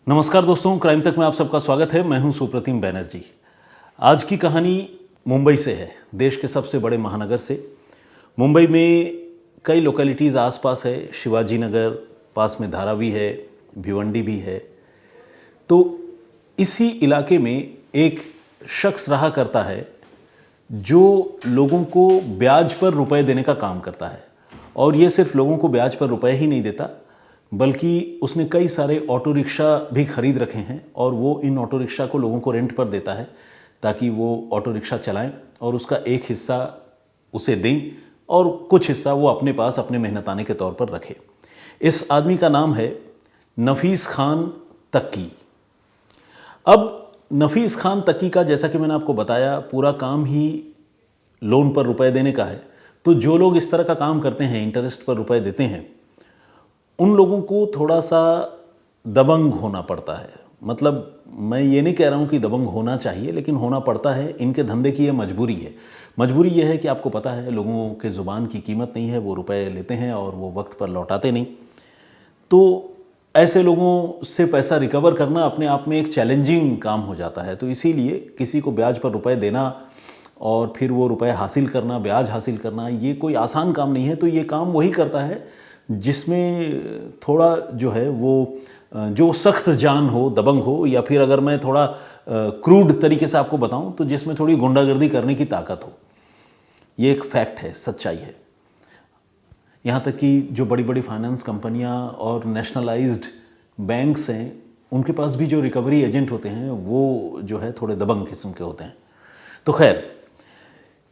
नमस्कार दोस्तों, क्राइम तक में आप सबका स्वागत है। मैं हूं सुप्रतिम बैनर्जी। आज की कहानी मुंबई से है, देश के सबसे बड़े महानगर से। मुंबई में कई लोकेलिटीज़ आसपास है। शिवाजी नगर, पास में धारावी है, भिवंडी भी है। तो इसी इलाके में एक शख्स रहा करता है जो लोगों को ब्याज पर रुपए देने का काम करता है। और ये सिर्फ लोगों को ब्याज पर रुपए ही नहीं देता, बल्कि उसने कई सारे ऑटो रिक्शा भी खरीद रखे हैं और वो इन ऑटो रिक्शा को लोगों को रेंट पर देता है ताकि वो ऑटो रिक्शा चलाएं और उसका एक हिस्सा उसे दें और कुछ हिस्सा वो अपने पास अपने मेहनताने के तौर पर रखे। इस आदमी का नाम है नफीस खान तक्की। अब नफीस खान तक्की का, जैसा कि मैंने आपको बताया, पूरा काम ही लोन पर रुपए देने का है। तो जो लोग इस तरह का काम करते हैं, इंटरेस्ट पर रुपए देते हैं, उन लोगों को थोड़ा सा दबंग होना पड़ता है। मतलब मैं ये नहीं कह रहा हूँ कि दबंग होना चाहिए, लेकिन होना पड़ता है। इनके धंधे की ये मजबूरी है। मजबूरी ये है कि आपको पता है, लोगों के ज़ुबान की कीमत नहीं है। वो रुपए लेते हैं और वो वक्त पर लौटाते नहीं। तो ऐसे लोगों से पैसा रिकवर करना अपने आप में एक चैलेंजिंग काम हो जाता है। तो इसीलिए किसी को ब्याज पर रुपए देना और फिर वो रुपए हासिल करना, ब्याज हासिल करना, ये कोई आसान काम नहीं है। तो ये काम वही करता है जिसमें थोड़ा जो है वो जो सख्त जान हो, दबंग हो, या फिर अगर मैं थोड़ा क्रूड तरीके से आपको बताऊं तो जिसमें थोड़ी गुंडागर्दी करने की ताकत हो। ये एक फैक्ट है, सच्चाई है। यहाँ तक कि जो बड़ी बड़ी फाइनेंस कंपनियाँ और नेशनलाइज्ड बैंक्स हैं, उनके पास भी जो रिकवरी एजेंट होते हैं वो जो है थोड़े दबंग किस्म के होते हैं। तो खैर,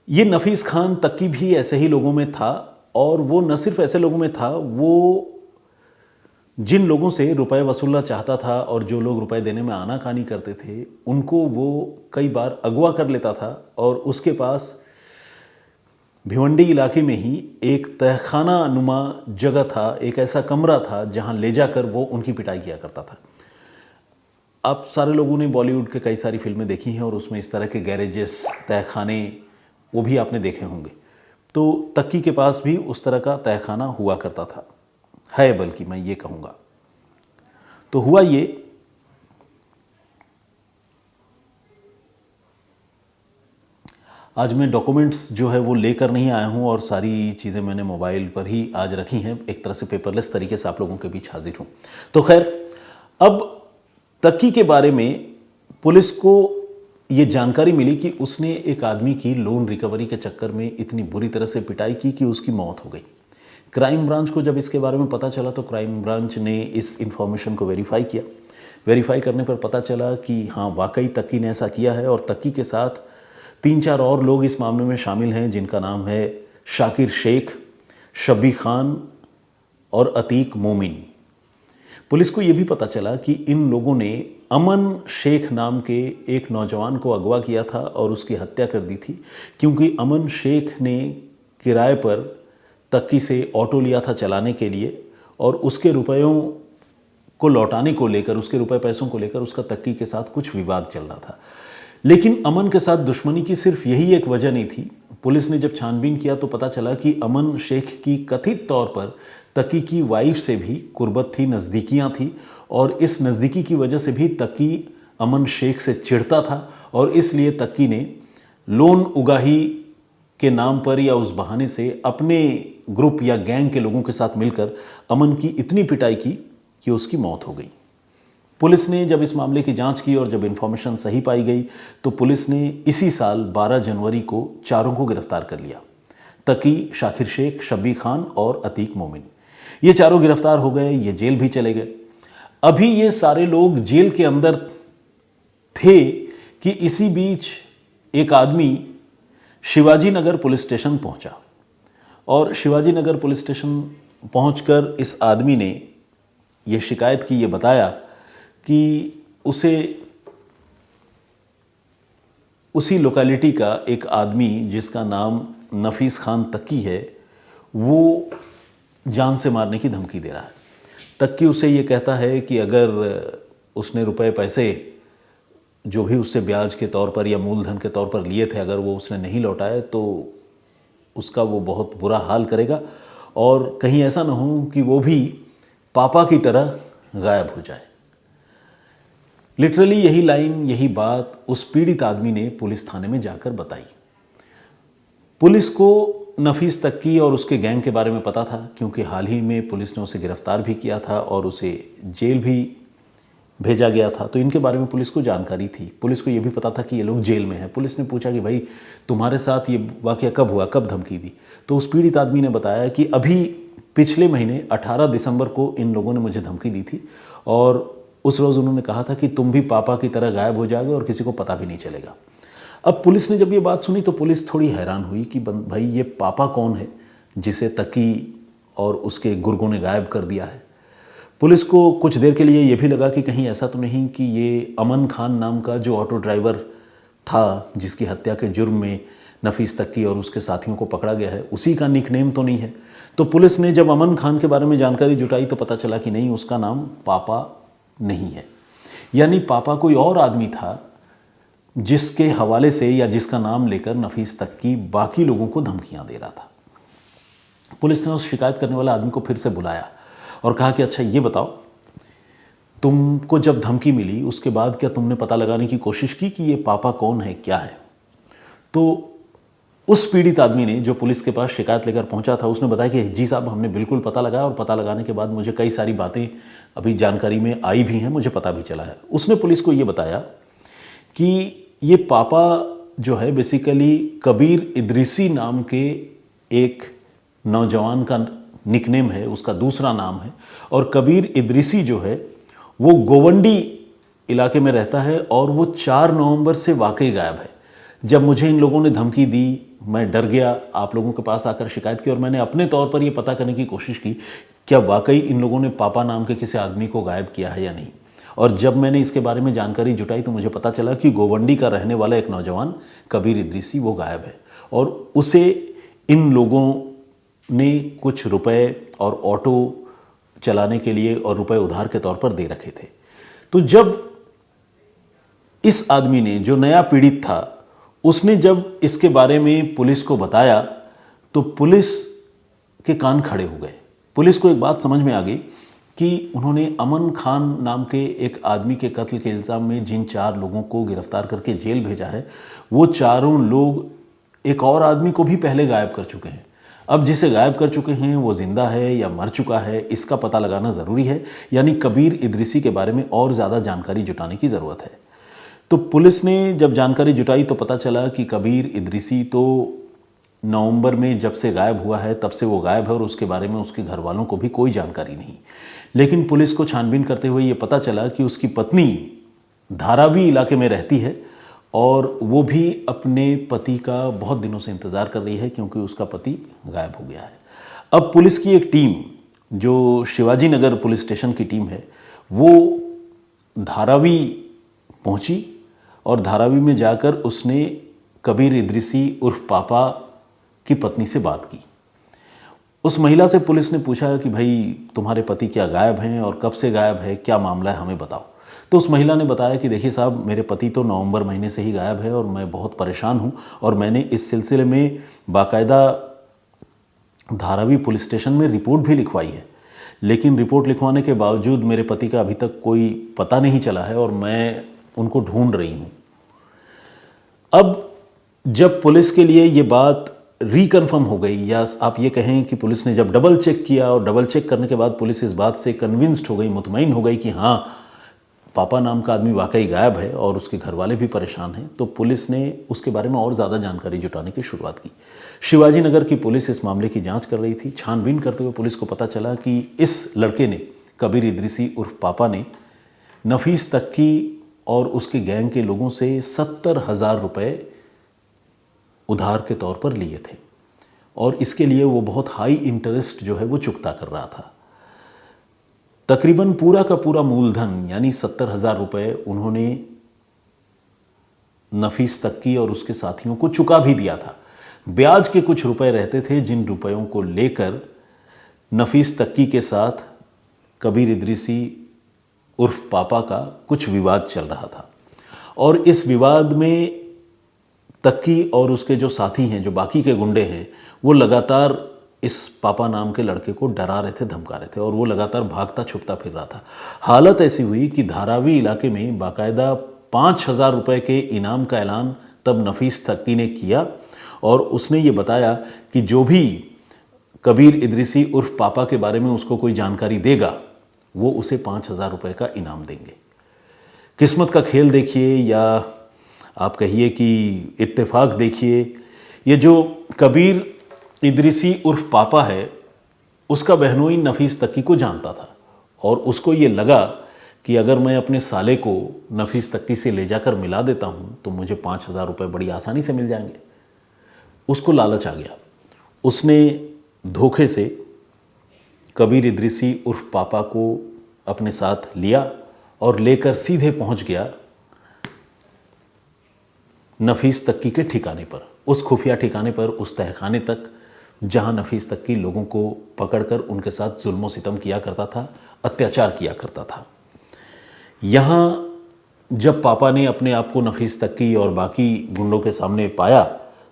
ये नफीस खान तक्की भी ऐसे ही लोगों में था। और वो न सिर्फ ऐसे लोगों में था, वो जिन लोगों से रुपए वसूलना चाहता था और जो लोग रुपए देने में आनाकानी करते थे, उनको वो कई बार अगवा कर लेता था। और उसके पास भिवंडी इलाके में ही एक तहखाना नुमा जगह था, एक ऐसा कमरा था जहां ले जाकर वो उनकी पिटाई किया करता था। आप सारे लोगों ने बॉलीवुड के कई सारी फिल्में देखी हैं और उसमें इस तरह के गैरेजेस, तहखाने, वो भी आपने देखे होंगे। तो तक्की के पास भी उस तरह का तहखाना हुआ करता था, है बल्कि मैं ये कहूँगा। तो हुआ ये, आज मैं डॉक्यूमेंट्स जो है वो लेकर नहीं आया हूँ और सारी चीज़ें मैंने मोबाइल पर ही आज रखी हैं, एक तरह से पेपरलेस तरीके से आप लोगों के बीच हाजिर हूँ। तो खैर, अब तक्की के बारे में पुलिस को ये जानकारी मिली कि उसने एक आदमी की लोन रिकवरी के चक्कर में इतनी बुरी तरह से पिटाई की कि उसकी मौत हो गई। क्राइम ब्रांच को जब इसके बारे में पता चला तो क्राइम ब्रांच ने इस इन्फॉर्मेशन को वेरीफाई किया। वेरीफाई करने पर पता चला कि हाँ, वाकई तक्की ने ऐसा किया है। और तक्की के साथ 3-4 और लोग इस मामले में शामिल हैं, जिनका नाम है शाकिर शेख, शब्बी खान और अतीक मोमिन। पुलिस को यह भी पता चला कि इन लोगों ने अमन शेख नाम के एक नौजवान को अगवा किया था और उसकी हत्या कर दी थी, क्योंकि अमन शेख ने किराए पर तक्की से ऑटो लिया था चलाने के लिए और उसके रुपयों को लौटाने को लेकर, उसके रुपए पैसों को लेकर उसका तक्की के साथ कुछ विवाद चल रहा था। लेकिन अमन के साथ दुश्मनी की सिर्फ यही एक वजह नहीं थी। पुलिस ने जब छानबीन किया तो पता चला कि अमन शेख की कथित तौर पर तक्की की वाइफ से भी कुर्बत थी, नज़दीकियाँ थी। और इस नज़दीकी की वजह से भी तक्की अमन शेख से चिढ़ता था और इसलिए तक्की ने लोन उगाही के नाम पर या उस बहाने से अपने ग्रुप या गैंग के लोगों के साथ मिलकर अमन की इतनी पिटाई की कि उसकी मौत हो गई। पुलिस ने जब इस मामले की जांच की और जब इन्फॉर्मेशन सही पाई गई तो पुलिस ने इसी साल 12 जनवरी को चारों को गिरफ्तार कर लिया। तक्की, शाकिर शेख, शब्बी खान और अतीक मोमिन, ये चारों गिरफ्तार हो गए। ये जेल भी चले गए। अभी ये सारे लोग जेल के अंदर थे कि इसी बीच एक आदमी शिवाजी नगर पुलिस स्टेशन पहुंचा। और शिवाजी नगर पुलिस स्टेशन पहुंचकर इस आदमी ने यह शिकायत की, ये बताया कि उसे उसी लोकेलिटी का एक आदमी जिसका नाम नफीस खान तक्की है, वो जान से मारने की धमकी दे रहा है। तक्की उसे ये कहता है कि अगर उसने रुपए पैसे जो भी उससे ब्याज के तौर पर या मूलधन के तौर पर लिए थे, अगर वो उसने नहीं लौटाए तो उसका वो बहुत बुरा हाल करेगा और कहीं ऐसा ना हो कि वो भी पापा की तरह गायब हो जाए। लिटरली यही लाइन, यही बात उस पीड़ित आदमी ने पुलिस थाने में जाकर बताई। पुलिस को नफीस तक्की और उसके गैंग के बारे में पता था, क्योंकि हाल ही में पुलिस ने उसे गिरफ्तार भी किया था और उसे जेल भी भेजा गया था। तो इनके बारे में पुलिस को जानकारी थी। पुलिस को ये भी पता था कि ये लोग जेल में हैं। पुलिस ने पूछा कि भाई तुम्हारे साथ ये वाकया कब हुआ, कब धमकी दी? तो उस पीड़ित आदमी ने बताया कि अभी पिछले महीने 18 दिसंबर को इन लोगों ने मुझे धमकी दी थी और उस रोज़ उन्होंने कहा था कि तुम भी पापा की तरह गायब हो जाओगे और किसी को पता भी नहीं चलेगा। अब पुलिस ने जब ये बात सुनी तो पुलिस थोड़ी हैरान हुई कि भाई ये पापा कौन है जिसे तकी और उसके गुर्गों ने गायब कर दिया है। पुलिस को कुछ देर के लिए ये भी लगा कि कहीं ऐसा तो नहीं कि ये अमन खान नाम का जो ऑटो ड्राइवर था जिसकी हत्या के जुर्म में नफीस तक्की और उसके साथियों को पकड़ा गया है, उसी का निकनेम तो नहीं है। तो पुलिस ने जब अमन खान के बारे में जानकारी जुटाई तो पता चला कि नहीं, उसका नाम पापा नहीं है। यानी पापा कोई और आदमी था जिसके हवाले से या जिसका नाम लेकर नफीस तक्की बाकी लोगों को धमकियां दे रहा था। पुलिस ने उस शिकायत करने वाला आदमी को फिर से बुलाया और कहा कि अच्छा ये बताओ, तुमको जब धमकी मिली उसके बाद क्या तुमने पता लगाने की कोशिश की कि ये पापा कौन है, क्या है? तो उस पीड़ित आदमी ने, जो पुलिस के पास शिकायत लेकर पहुंचा था, उसने बताया कि जी साहब, हमने बिल्कुल पता लगाया और पता लगाने के बाद मुझे कई सारी बातें अभी जानकारी में आई भी हैं, मुझे पता भी चला है। उसने पुलिस को ये बताया कि ये पापा जो है बेसिकली कबीर इदरीसी नाम के एक नौजवान का निकनेम है, उसका दूसरा नाम है। और कबीर इदरीसी जो है वो गोवंडी इलाके में रहता है और वो 4 नवंबर से वाकई गायब है। जब मुझे इन लोगों ने धमकी दी, मैं डर गया, आप लोगों के पास आकर शिकायत की और मैंने अपने तौर पर ये पता करने की कोशिश की क्या वाकई इन लोगों ने पापा नाम के किसी आदमी को गायब किया है या नहीं। और जब मैंने इसके बारे में जानकारी जुटाई तो मुझे पता चला कि गोवंडी का रहने वाला एक नौजवान कबीर इदरीसी वो गायब है और उसे इन लोगों ने कुछ रुपए और ऑटो चलाने के लिए और रुपए उधार के तौर पर दे रखे थे। तो जब इस आदमी ने, जो नया पीड़ित था, उसने जब इसके बारे में पुलिस को बताया तो पुलिस के कान खड़े हो गए। पुलिस को एक बात समझ में आ गई कि उन्होंने अमन खान नाम के एक आदमी के कत्ल के इल्ज़ाम में जिन 4 लोगों को गिरफ्तार करके जेल भेजा है, वो चारों लोग एक और आदमी को भी पहले गायब कर चुके हैं। अब जिसे गायब कर चुके हैं वो जिंदा है या मर चुका है, इसका पता लगाना ज़रूरी है। यानी कबीर इदरीसी के बारे में और ज़्यादा जानकारी जुटाने की ज़रूरत है। तो पुलिस ने जब जानकारी जुटाई तो पता चला कि कबीर इदरीसी तो नवंबर में जब से गायब हुआ है तब से वो गायब है और उसके बारे में उसके घर वालों को भी कोई जानकारी नहीं। लेकिन पुलिस को छानबीन करते हुए ये पता चला कि उसकी पत्नी धारावी इलाके में रहती है और वो भी अपने पति का बहुत दिनों से इंतज़ार कर रही है क्योंकि उसका पति गायब हो गया है। अब पुलिस की एक टीम, जो शिवाजी नगर पुलिस स्टेशन की टीम है, वो धारावी पहुंची और धारावी में जाकर उसने कबीर इदरीसी उर्फ पापा की पत्नी से बात की। उस महिला से पुलिस ने पूछा कि भाई तुम्हारे पति क्या गायब हैं और कब से गायब है, क्या मामला है, हमें बताओ। तो उस महिला ने बताया कि देखिए साहब, मेरे पति तो नवंबर महीने से ही गायब है और मैं बहुत परेशान हूं और मैंने इस सिलसिले में बाकायदा धारावी पुलिस स्टेशन में रिपोर्ट भी लिखवाई है, लेकिन रिपोर्ट लिखवाने के बावजूद मेरे पति का अभी तक कोई पता नहीं चला है और मैं उनको ढूंढ रही हूँ। अब जब पुलिस के लिए ये बात रिकन्फर्म हो गई, या आप ये कहें कि पुलिस ने जब डबल चेक किया और डबल चेक करने के बाद पुलिस इस बात से कन्विंस्ड हो गई, मुतमईन हो गई कि हाँ पापा नाम का आदमी वाकई गायब है और उसके घर वाले भी परेशान हैं, तो पुलिस ने उसके बारे में और ज़्यादा जानकारी जुटाने की शुरुआत की। शिवाजी नगर की पुलिस इस मामले की जांच कर रही थी। छानबीन करते हुए पुलिस को पता चला कि इस लड़के ने, कबीर इदरीसी उर्फ पापा ने, नफीस तक्की और उसके गैंग के लोगों से 70,000 रुपये उधार के तौर पर लिए थे और इसके लिए वो बहुत हाई इंटरेस्ट जो है वो चुकता कर रहा था। तकरीबन पूरा का पूरा मूलधन यानी 70,000 रुपये उन्होंने नफीस तक्की और उसके साथियों को चुका भी दिया था। ब्याज के कुछ रुपए रहते थे जिन रुपयों को लेकर नफीस तक्की के साथ कबीर इदरीसी उर्फ पापा का कुछ विवाद चल रहा था और इस विवाद में तक्की और उसके जो साथी हैं, जो बाकी के गुंडे हैं, वो लगातार इस पापा नाम के लड़के को डरा रहे थे, धमका रहे थे और वो लगातार भागता छुपता फिर रहा था। हालत ऐसी हुई कि धारावी इलाके में बाकायदा 5,000 रुपये के इनाम का ऐलान तब नफीस तक्की ने किया और उसने ये बताया कि जो भी कबीर इदरीसी उर्फ पापा के बारे में उसको कोई जानकारी देगा वो उसे 5,000 रुपये का इनाम देंगे। किस्मत का खेल देखिए या आप कहिए कि इत्तेफाक देखिए, ये जो कबीर इदरीसी उर्फ पापा है उसका बहनोई नफीस तक्की को जानता था और उसको ये लगा कि अगर मैं अपने साले को नफीस तक्की से ले जाकर मिला देता हूँ तो मुझे 5,000 रुपये बड़ी आसानी से मिल जाएंगे। उसको लालच आ गया, उसने धोखे से कबीर इदरीसी उर्फ पापा को अपने साथ लिया और लेकर सीधे पहुंच गया नफीस तक्की के ठिकाने पर, उस खुफिया ठिकाने पर, उस तहखाने तक जहां नफीस तक्की लोगों को पकड़कर उनके साथ जुल्म सितम किया करता था, अत्याचार किया करता था। यहाँ जब पापा ने अपने आप को नफीस तक्की और बाकी गुंडों के सामने पाया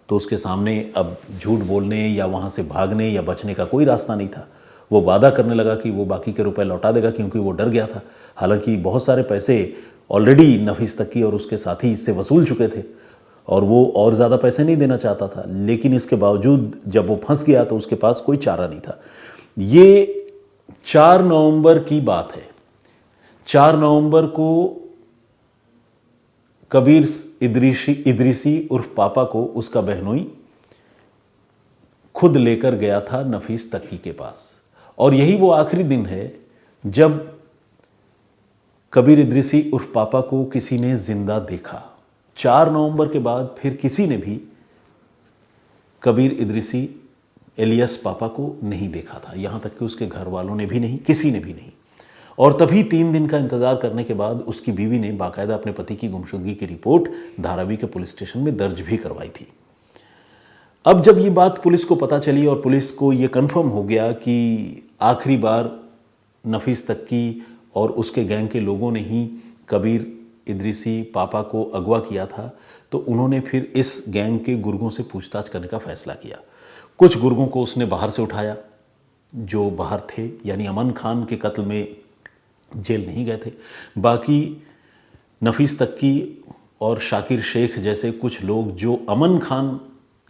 तो उसके सामने अब झूठ बोलने या वहाँ से भागने या बचने का कोई रास्ता नहीं था। वो वादा करने लगा कि वो बाकी के रुपए लौटा देगा क्योंकि वो डर गया था। हालांकि बहुत सारे पैसे ऑलरेडी नफीस तक्की और उसके साथी इससे वसूल चुके थे और वो और ज़्यादा पैसे नहीं देना चाहता था, लेकिन इसके बावजूद जब वो फंस गया तो उसके पास कोई चारा नहीं था। ये 4 नवंबर की बात है। 4 नवंबर को कबीर इदरीसी उर्फ पापा को उसका बहनोई खुद लेकर गया था नफीस तक्की के पास और यही वो आखिरी दिन है जब कबीर इदरीसी उर्फ पापा को किसी ने जिंदा देखा। 4 नवंबर के बाद फिर किसी ने भी कबीर इदरीसी एलियस पापा को नहीं देखा था, यहां तक कि उसके घर वालों ने भी नहीं, किसी ने भी नहीं। और तभी 3 दिन का इंतजार करने के बाद उसकी बीवी ने बाकायदा अपने पति की गुमशुदगी की रिपोर्ट धारावी के पुलिस स्टेशन में दर्ज भी करवाई थी। अब जब ये बात पुलिस को पता चली और पुलिस को ये कंफर्म हो गया कि आखिरी बार नफीस तक्की और उसके गैंग के लोगों ने ही कबीर इदरीसी पापा को अगवा किया था, तो उन्होंने फिर इस गैंग के गुर्गों से पूछताछ करने का फैसला किया। कुछ गुर्गों को उसने बाहर से उठाया जो बाहर थे, यानी अमन खान के कत्ल में जेल नहीं गए थे। बाकी नफीस तक्की और शाकिर शेख जैसे कुछ लोग जो अमन खान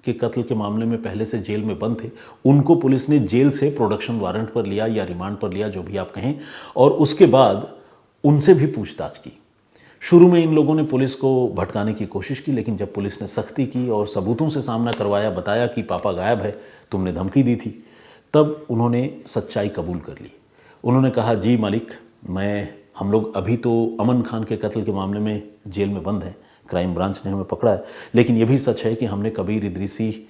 के कत्ल के मामले में पहले से जेल में बंद थे, उनको पुलिस ने जेल से प्रोडक्शन वारंट पर लिया या रिमांड पर लिया, जो भी आप कहें, और उसके बाद उनसे भी पूछताछ की। शुरू में इन लोगों ने पुलिस को भटकाने की कोशिश की, लेकिन जब पुलिस ने सख्ती की और सबूतों से सामना करवाया, बताया कि पापा गायब है, तुमने धमकी दी थी, तब उन्होंने सच्चाई कबूल कर ली। उन्होंने कहा, जी मालिक, हम लोग अभी तो अमन खान के कत्ल के मामले में जेल में बंद हैं, क्राइम ब्रांच ने हमें पकड़ा है, लेकिन यह भी सच है कि हमने कबीर इदरीसी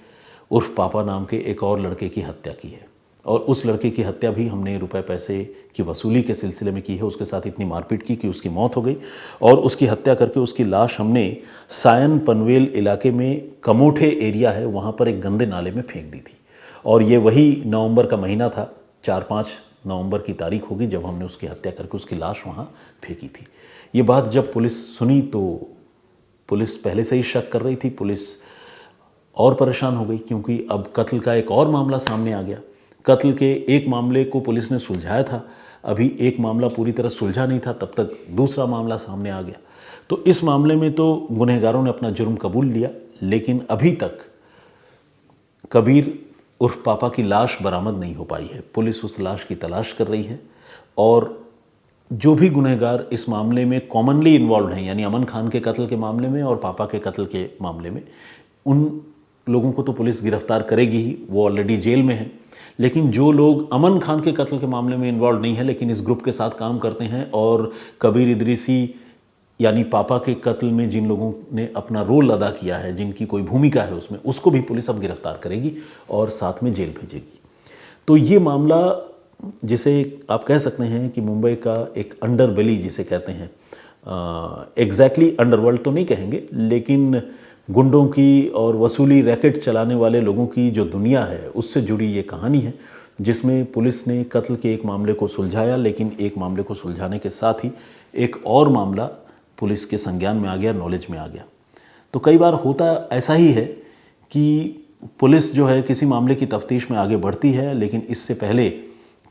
उर्फ पापा नाम के एक और लड़के की हत्या की है और उस लड़के की हत्या भी हमने रुपए पैसे की वसूली के सिलसिले में की है। उसके साथ इतनी मारपीट की कि उसकी मौत हो गई और उसकी हत्या करके उसकी लाश हमने सायन पनवेल इलाके में कमोठे एरिया है, वहाँ पर एक गंदे नाले में फेंक दी थी। और ये वही नवंबर का महीना था, 4-5 नवंबर की तारीख होगी जब हमने उसकी हत्या करके उसकी लाश वहाँ फेंकी थी। ये बात जब पुलिस सुनी तो पुलिस पहले से ही शक कर रही थी, पुलिस और परेशान हो गई क्योंकि अब कत्ल का एक और मामला सामने आ गया। कत्ल के एक मामले को पुलिस ने सुलझाया था, अभी एक मामला पूरी तरह सुलझा नहीं था, तब तक दूसरा मामला सामने आ गया। तो इस मामले में तो गुनहगारों ने अपना जुर्म कबूल लिया, लेकिन अभी तक कबीर उर्फ पापा की लाश बरामद नहीं हो पाई है। पुलिस उस लाश की तलाश कर रही है और जो भी गुनहगार इस मामले में कॉमनली इन्वॉल्व हैं, यानी अमन खान के कत्ल के मामले में और पापा के कत्ल के मामले में, उन लोगों को तो पुलिस गिरफ्तार करेगी ही, वो ऑलरेडी जेल में हैं। लेकिन जो लोग अमन खान के कत्ल के मामले में इन्वॉल्व नहीं है लेकिन इस ग्रुप के साथ काम करते हैं और कबीर इदरीसी यानी पापा के कत्ल में जिन लोगों ने अपना रोल अदा किया है, जिनकी कोई भूमिका है उसमें, उसको भी पुलिस अब गिरफ्तार करेगी और साथ में जेल भेजेगी। तो ये मामला, जिसे आप कह सकते हैं कि मुंबई का एक अंडरबेली जिसे कहते हैं, एग्जैक्टली अंडरवर्ल्ड तो नहीं कहेंगे, लेकिन गुंडों की और वसूली रैकेट चलाने वाले लोगों की जो दुनिया है उससे जुड़ी ये कहानी है, जिसमें पुलिस ने कत्ल के एक मामले को सुलझाया, लेकिन एक मामले को सुलझाने के साथ ही एक और मामला पुलिस के संज्ञान में आ गया, नॉलेज में आ गया। तो कई बार होता ऐसा ही है कि पुलिस जो है किसी मामले की तफ्तीश में आगे बढ़ती है, लेकिन इससे पहले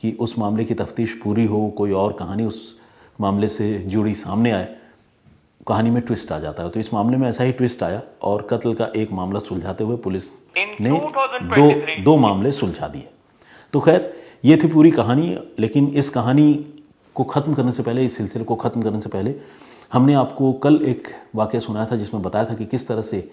कि उस मामले की तफ्तीश पूरी हो, कोई और कहानी उस मामले से जुड़ी सामने आए, कहानी में ट्विस्ट आ जाता है। तो इस मामले में ऐसा ही ट्विस्ट आया और कत्ल का एक मामला सुलझाते हुए पुलिस ने दो मामले सुलझा दिए। तो खैर ये थी पूरी कहानी। लेकिन इस कहानी को ख़त्म करने से पहले, इस सिलसिले को ख़त्म करने से पहले, हमने आपको कल एक वाक़या सुनाया था जिसमें बताया था कि किस तरह से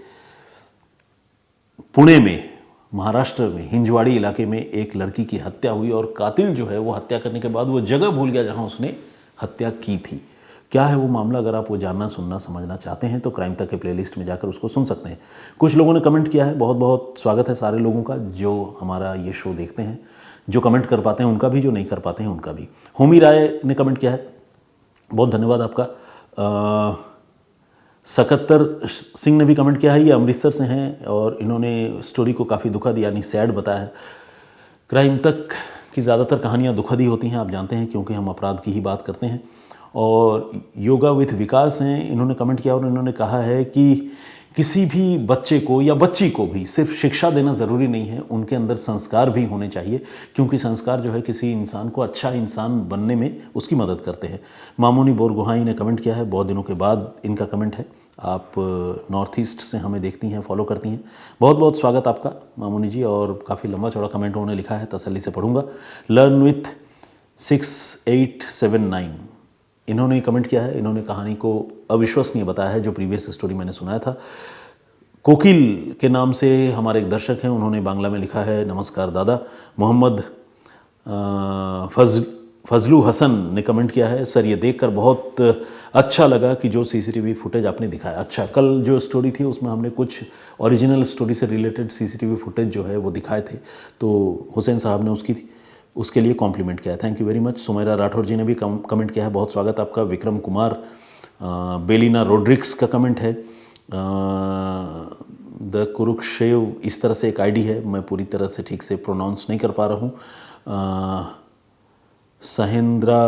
पुणे में, महाराष्ट्र में हिंजवाड़ी इलाके में एक लड़की की हत्या हुई और कातिल जो है वो हत्या करने के बाद वो जगह भूल गया जहां उसने हत्या की थी। क्या है वो मामला, अगर आप वो जानना, सुनना, समझना चाहते हैं तो क्राइम तक के प्लेलिस्ट में जाकर उसको सुन सकते हैं। कुछ लोगों ने कमेंट किया है, बहुत बहुत स्वागत है सारे लोगों का जो हमारा ये शो देखते हैं, जो कमेंट कर पाते हैं उनका भी, जो नहीं कर पाते हैं उनका भी। होमी राय ने कमेंट किया है, बहुत धन्यवाद आपका। सकत्तर सिंह ने भी कमेंट किया है, ये अमृतसर से हैं और इन्होंने स्टोरी को काफ़ी दुखद यानी सैड बताया है। क्राइम तक की ज़्यादातर कहानियाँ दुखद ही होती हैं, आप जानते हैं, क्योंकि हम अपराध की ही बात करते हैं। और योगा विथ विकास हैं, इन्होंने कमेंट किया और इन्होंने कहा है कि किसी भी बच्चे को या बच्ची को भी सिर्फ शिक्षा देना ज़रूरी नहीं है, उनके अंदर संस्कार भी होने चाहिए, क्योंकि संस्कार जो है किसी इंसान को अच्छा इंसान बनने में उसकी मदद करते हैं। मामूनी बोरगोहाई ने कमेंट किया है, बहुत दिनों के बाद इनका कमेंट है। आप नॉर्थ ईस्ट से हमें देखती हैं, फॉलो करती हैं, बहुत बहुत स्वागत आपका मामूनी जी। और काफ़ी लंबा चौड़ा कमेंट उन्होंने लिखा है, तसल्ली से पढ़ूंगा। लर्न विथ 6879 इन्होंने कमेंट किया है, इन्होंने कहानी को अविश्वसनीय बताया है जो प्रीवियस स्टोरी मैंने सुनाया था। कोकिल के नाम से हमारे एक दर्शक हैं, उन्होंने बांग्ला में लिखा है, नमस्कार दादा। मोहम्मद फजलू हसन ने कमेंट किया है, सर ये देखकर बहुत अच्छा लगा कि जो सीसीटीवी फुटेज आपने दिखाया। अच्छा, कल जो स्टोरी थी उसमें हमने कुछ ओरिजिनल स्टोरी से रिलेटेड सीसीटीवी फुटेज जो है वो दिखाए थे, तो हुसैन साहब ने उसके लिए कॉम्प्लीमेंट किया है, thank you very much. Sumera Rathore ji ने भी कमेंट किया है, बहुत स्वागत आपका। विक्रम कुमार, बेलिना रोड्रिक्स का कमेंट है। द कुरुक्षेव इस तरह से एक आईडी है, मैं पूरी तरह से ठीक से प्रोनाउंस नहीं कर पा रहा हूँ। सहेंद्रा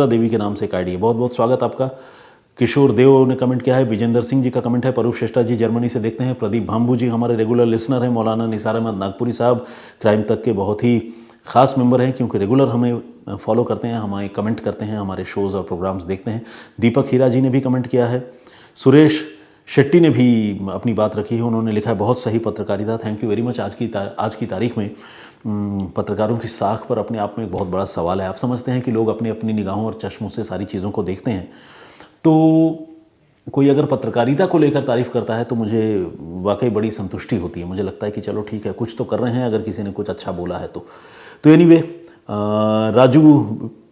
देवी के नाम से एक आईडी है, बहुत बहुत स्वागत आपका। किशोर देव ने कमेंट किया है। विजेंद्र सिंह जी का कमेंट है। परूप श्रेष्ठा जी जर्मनी से देखते हैं। प्रदीप भाम्बू जी हमारे रेगुलर लिसनर हैं। मौलाना निसार अहमद नागपुरी साहब क्राइम तक के बहुत ही ख़ास मेंबर हैं, क्योंकि रेगुलर हमें फॉलो करते हैं, हमें कमेंट करते हैं, हमारे शोज़ और प्रोग्राम्स देखते हैं। दीपक हीरा जी ने भी कमेंट किया है। सुरेश शेट्टी ने भी अपनी बात रखी है, उन्होंने लिखा है, बहुत सही पत्रकारिता, थैंक यू वेरी मच। आज की तारीख में पत्रकारों की साख पर अपने आप में एक बहुत बड़ा सवाल है। आप समझते हैं कि लोग अपनी अपनी निगाहों और चश्मों से सारी चीज़ों को देखते हैं, तो कोई अगर पत्रकारिता को लेकर तारीफ़ करता है तो मुझे वाकई बड़ी संतुष्टि होती है। मुझे लगता है कि चलो ठीक है, कुछ तो कर रहे हैं अगर किसी ने कुछ अच्छा बोला है तो एनीवे, राजू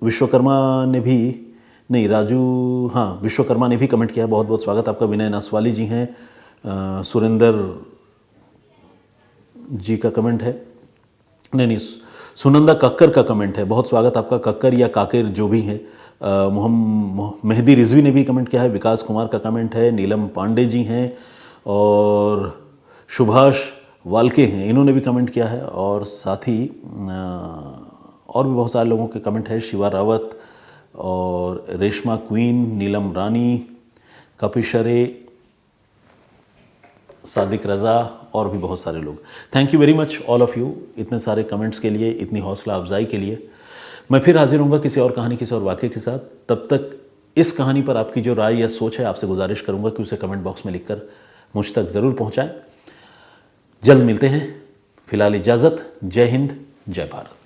विश्वकर्मा ने भी विश्वकर्मा ने भी कमेंट किया है, बहुत बहुत स्वागत आपका। विनय नसवाली जी हैं। सुरेंद्र जी का कमेंट है, नहीं, सुनंदा कक्कर का कमेंट है, बहुत स्वागत आपका। कक्कर या काकिर जो भी है। मेहदी रिजवी ने भी कमेंट किया है। विकास कुमार का कमेंट है। नीलम पांडे जी हैं और सुभाष वाल्के हैं, इन्होंने भी कमेंट किया है। और साथ ही और भी बहुत सारे लोगों के कमेंट है। शिवा रावत और रेशमा क्वीन, नीलम रानी, कपिशरे, सादिक रज़ा और भी बहुत सारे लोग। Thank you very much all of you, इतने सारे कमेंट्स के लिए, इतनी हौसला अफजाई के लिए। मैं फिर हाजिर होऊंगा किसी और कहानी, किसी और वाक़े के साथ। तब तक इस कहानी पर आपकी जो राय या सोच है, आपसे गुजारिश करूंगा कि उसे कमेंट बॉक्स में लिखकर मुझ तक ज़रूर पहुंचाएं। जल्द मिलते हैं, फिलहाल इजाज़त। जय हिंद, जय भारत।